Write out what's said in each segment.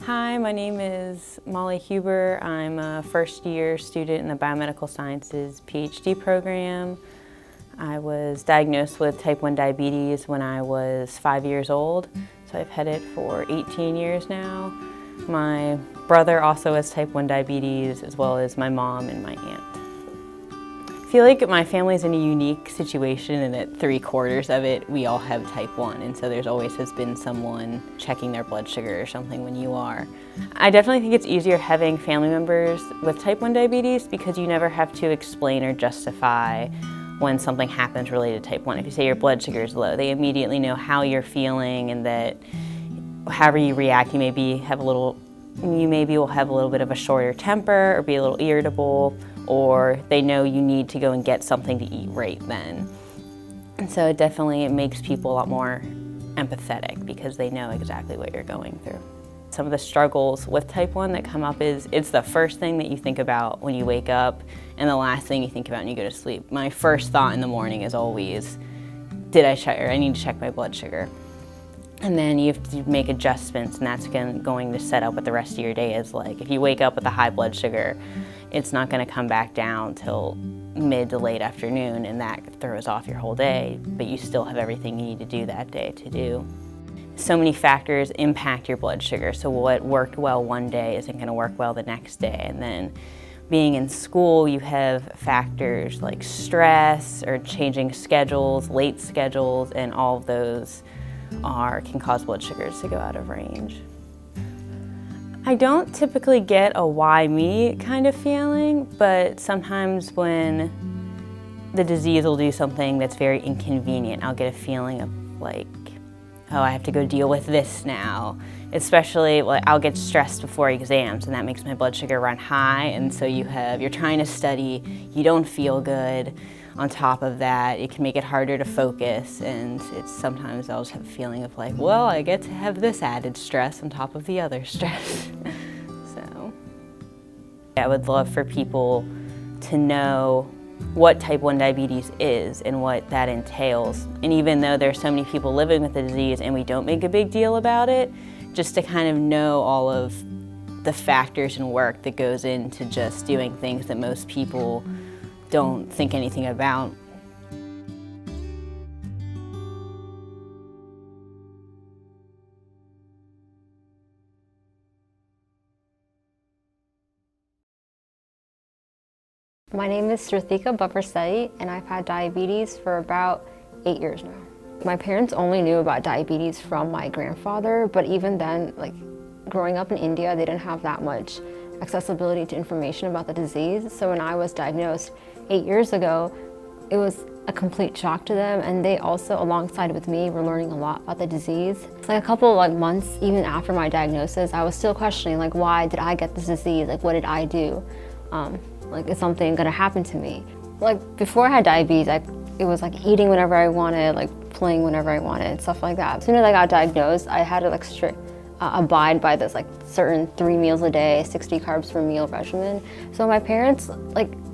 Hi, my name is Mollie Huber. I'm a first-year student in the Biomedical Sciences PhD program. I was diagnosed with type 1 diabetes when I was 5 years old, so I've had it for 18 years now. My brother also has type 1 diabetes, as well as my mom and my aunt. I feel like my family's in a unique situation in that 3/4 of it, we all have type 1, and so there's always has been someone checking their blood sugar or something when you are. I definitely think it's easier having family members with type 1 diabetes because you never have to explain or justify when something happens related to type 1. If you say your blood sugar is low, they immediately know how you're feeling and that however you react, you maybe will have a little bit of a shorter temper or be a little irritable, or they know you need to go and get something to eat right then. And so it makes people a lot more empathetic because they know exactly what you're going through. Some of the struggles with type 1 that come up is it's the first thing that you think about when you wake up and the last thing you think about when you go to sleep. My first thought in the morning is always, I need to check my blood sugar. And then you have to make adjustments, and that's going to set up what the rest of your day is like. If you wake up with a high blood sugar, it's not going to come back down till mid to late afternoon, and that throws off your whole day, but you still have everything you need to do that day to do. So many factors impact your blood sugar, so what worked well one day isn't going to work well the next day. And then being in school, you have factors like stress or changing schedules, late schedules, and all of those can cause blood sugars to go out of range. I don't typically get a why me kind of feeling, but sometimes when the disease will do something that's very inconvenient, I'll get a feeling of like, oh, I have to go deal with this now. Especially, I'll get stressed before exams, and that makes my blood sugar run high, and so you're trying to study, you don't feel good. On top of that, it can make it harder to focus, and sometimes I'll just have a feeling of like, well, I get to have this added stress on top of the other stress. So I would love for people to know what type 1 diabetes is and what that entails. And even though there's so many people living with the disease and we don't make a big deal about it, just to kind of know all of the factors and work that goes into just doing things that most people don't think anything about. My name is Srithika Baparseti, and I've had diabetes for about 8 years now. My parents only knew about diabetes from my grandfather, but even then, growing up in India, they didn't have that much accessibility to information about the disease. So when I was diagnosed 8 years ago, it was a complete shock to them, and they also, alongside with me, were learning a lot about the disease. It's like a couple of months even after my diagnosis, I was still questioning why did I get this disease? What did I do? Is something gonna happen to me? Before I had diabetes, it was eating whenever I wanted, playing whenever I wanted, stuff like that. As soon as I got diagnosed, I had to abide by this certain 3 meals a day, 60 carbs per meal regimen. So my parents,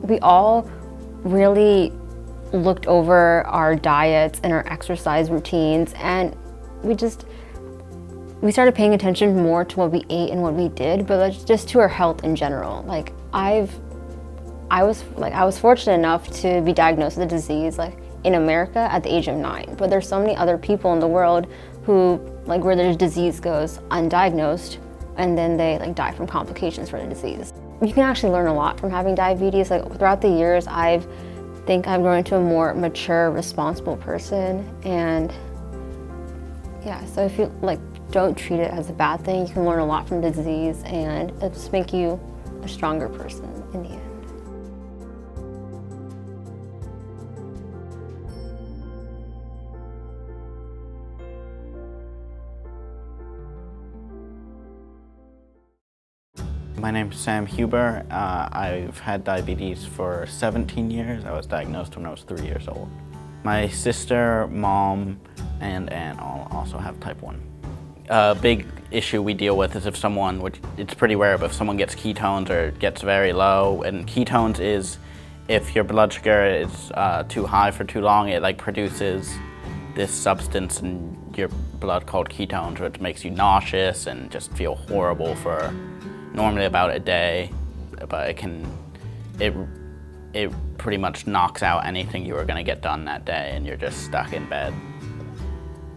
we all really looked over our diets and our exercise routines, and we started paying attention more to what we ate and what we did, but just to our health in general. I was fortunate enough to be diagnosed with the disease in America at the age of 9, but there's so many other people in the world who where their disease goes undiagnosed, and then they die from complications for the disease. You can actually learn a lot from having diabetes. Throughout the years, I think I've grown into a more mature, responsible person, and yeah, so if you don't treat it as a bad thing, you can learn a lot from the disease, and it'll just make you a stronger person in the end. My name's Sam Huber. I've had diabetes for 17 years. I was diagnosed when I was 3 years old. My sister, mom, and aunt all also have type 1. A big issue we deal with is if someone, which it's pretty rare, but if someone gets ketones or gets very low, and ketones is if your blood sugar is too high for too long, it produces this substance in your blood called ketones, which makes you nauseous and just feel horrible for normally about a day, but it pretty much knocks out anything you were going to get done that day, and you're just stuck in bed.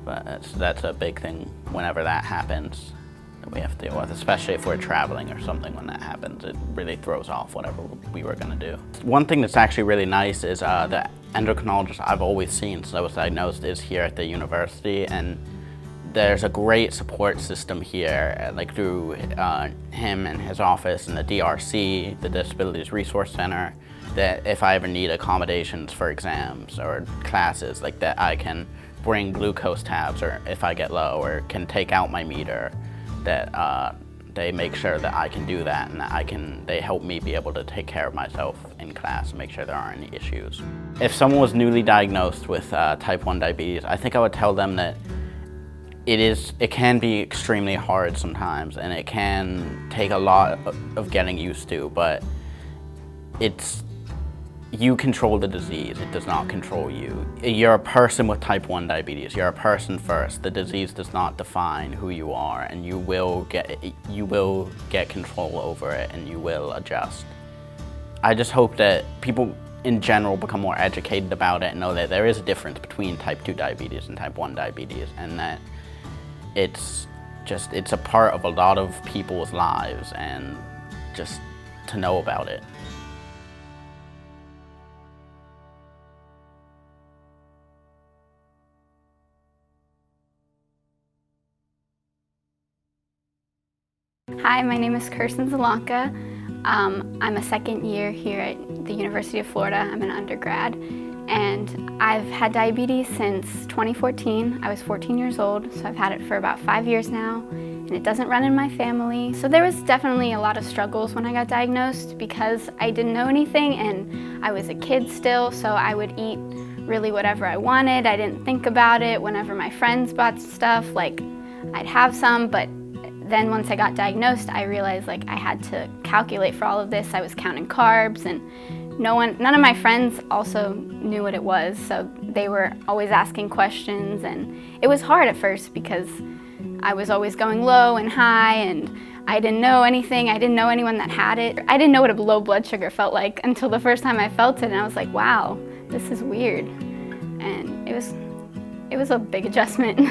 But that's a big thing whenever that happens that we have to deal with, especially if we're traveling or something. When that happens, it really throws off whatever we were going to do. One thing that's actually really nice is the endocrinologist I've always seen since I was diagnosed is here at the university, and there's a great support system here, like through him and his office and the DRC, the Disabilities Resource Center, that if I ever need accommodations for exams or classes, like that I can bring glucose tabs, or if I get low, or can take out my meter, that they make sure that I can do that, and that they help me be able to take care of myself in class and make sure there aren't any issues. If someone was newly diagnosed with type 1 diabetes, I think I would tell them that it can be extremely hard sometimes, and it can take a lot of getting used to, but you control the disease, it does not control you. You're a person with type 1 diabetes, you're a person first. The disease does not define who you are, and you will get control over it, and you will adjust. I just hope that people in general become more educated about it and know that there is a difference between type 2 diabetes and type 1 diabetes, and that it's a part of a lot of people's lives, and just to know about it. Hi, my name is Kirstin Zelonka. I'm a second year here at the University of Florida. I'm an undergrad, and I've had diabetes since 2014. I was 14 years old, so I've had it for about 5 years now, and it doesn't run in my family. So there was definitely a lot of struggles when I got diagnosed because I didn't know anything, and I was a kid still, so I would eat really whatever I wanted. I didn't think about it. Whenever my friends bought stuff, like, I'd have some, but then once I got diagnosed, I realized like I had to calculate for all of this. I was counting carbs, and none of my friends also knew what it was, so they were always asking questions, and it was hard at first because I was always going low and high, and I didn't know anything. I didn't know anyone that had it. I didn't know what a low blood sugar felt like until the first time I felt it, and I was like, wow, this is weird. And it was a big adjustment.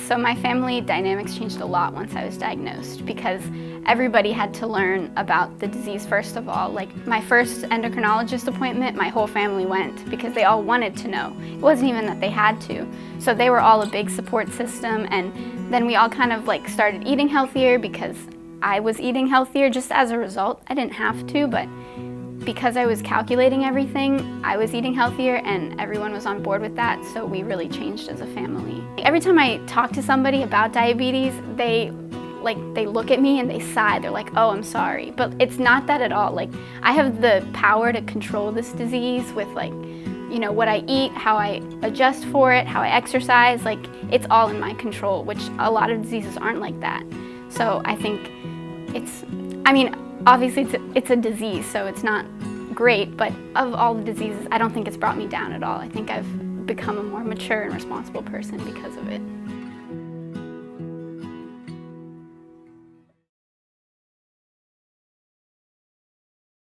So my family dynamics changed a lot once I was diagnosed because everybody had to learn about the disease first of all. Like my first endocrinologist appointment, my whole family went because they all wanted to know. It wasn't even that they had to. So they were all a big support system, and then we all kind of like started eating healthier because I was eating healthier just as a result. I didn't have to, but because I was calculating everything, I was eating healthier, and everyone was on board with that, so we really changed as a family. Every time I talk to somebody about diabetes, they look at me and they sigh. They're like, oh, I'm sorry. But it's not that at all. Like, I have the power to control this disease with what I eat, how I adjust for it, how I exercise. Like, it's all in my control, which a lot of diseases aren't like that. So I think obviously it's a disease, so it's not great, but of all the diseases, I don't think it's brought me down at all. I think I've become a more mature and responsible person because of it.